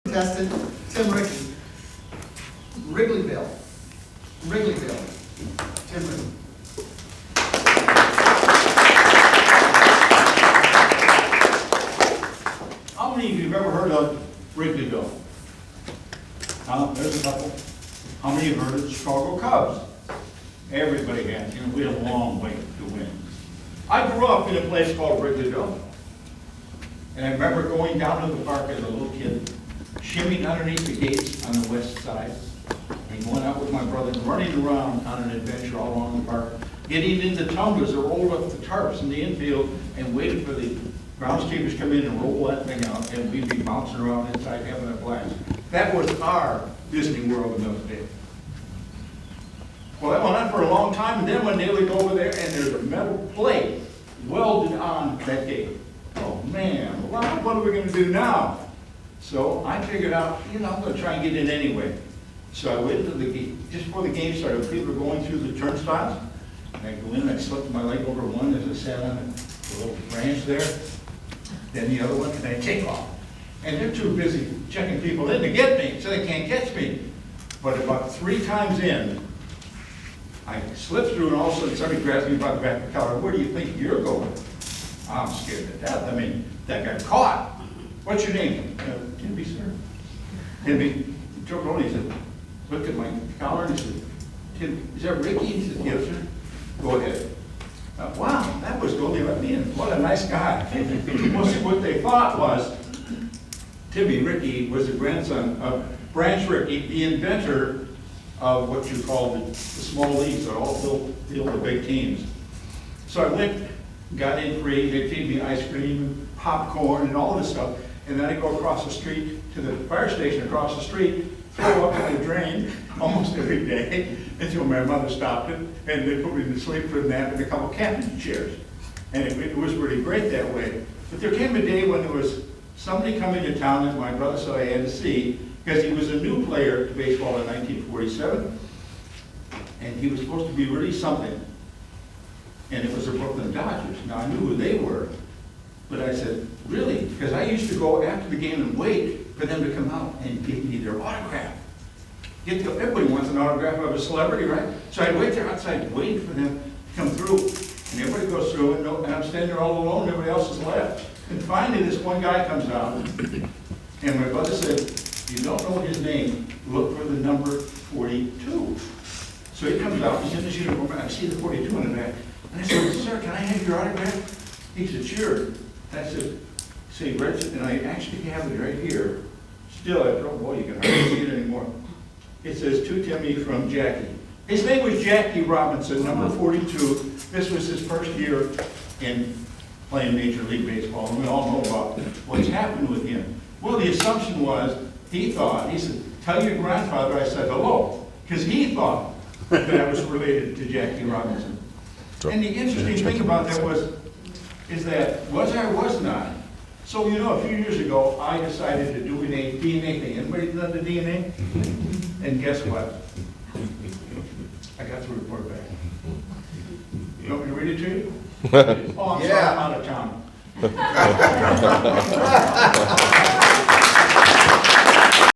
Contestant, Tim Ricke. Wrigleyville. Wrigleyville. Tim Ricke. How many of you have ever heard of Wrigleyville? There's a couple. How many have heard of the Chicago Cubs? Everybody has. You know, we had a long way to win. I grew up in a place called Wrigleyville. And I remember going down to the park as a little kid, shimmying underneath the gates on the west side, and going out with my brother, running around on an adventure all along the park, getting into tumblers that rolled up the tarps in the infield, and waiting for the groundskeepers to come in and roll that thing out, and we'd be bouncing around inside having a blast. That was our Disney World in those days. Well, that went on for a long time, and then one day we go over there, and there's a metal plate welded on that gate. Oh man, well, what are we going to do now? So I figured out, I'm going to try and get in anyway. So I went to the gate, just before the game started, people were going through the turnstiles. And I go in, I slipped my leg over one as I sat on the little branch there, then the other one, and I take off. And they're too busy checking people in to get me, so they can't catch me. But about 3 times in, I slipped through, and all of a sudden somebody grabs me by the back of the collar. Where do you think you're going? I'm scared to death. I mean, that got caught. What's your name? Timby, sir. Timby. He took over, he said, looked at my collar, and he said, Tim, is that Ricke? He said, yes, sir. Go ahead. Wow, that was good. They let me in. What a nice guy. Well, see, what they thought was, Timmy Ricke was the grandson of Branch Ricke, the inventor of what you call the small leagues that all build the big teams. So I went, got in free, they feed me ice cream and popcorn and all this stuff, and then I go across the street to the fire station across the street, throw up in the drain almost every day until my mother stopped it, and they put me to sleep for a nap in a couple captain's chairs. And it was really great that way. But there came a day when there was somebody coming to town that my brother said I had to see, because he was a new player to baseball in 1947, and he was supposed to be really something. And it was the Brooklyn Dodgers. Now, I knew who they were, but I said, really? Because I used to go after the game and wait for them to come out and give me their autograph. Everybody wants an autograph of a celebrity, right? So I'd wait there outside, waiting for them to come through. And everybody goes through, and I'm standing there all alone, and everybody else is left. And finally, this one guy comes out, and my brother said, you don't know his name, look for the number 42. So he comes out, he's in his uniform, and I see the 42 in the back. And I said, sir, can I have your autograph? He said, sure. And I said, see, and I actually have it right here. Still, I thought, boy, you can hardly see it anymore. It says, to Timmy from Jackie. His name was Jackie Robinson, number 42. This was his first year in playing Major League Baseball, and we all know about what's happened with him. Well, the assumption was, he said, tell your grandfather I said hello, because he thought that I was related to Jackie Robinson. And the interesting thing about that is that, was I or was not? So, a few years ago, I decided to do a DNA thing. Anybody done the DNA? And guess what? I got the report back. You want me to read it to you? Oh, I'm sorry, I'm out of town.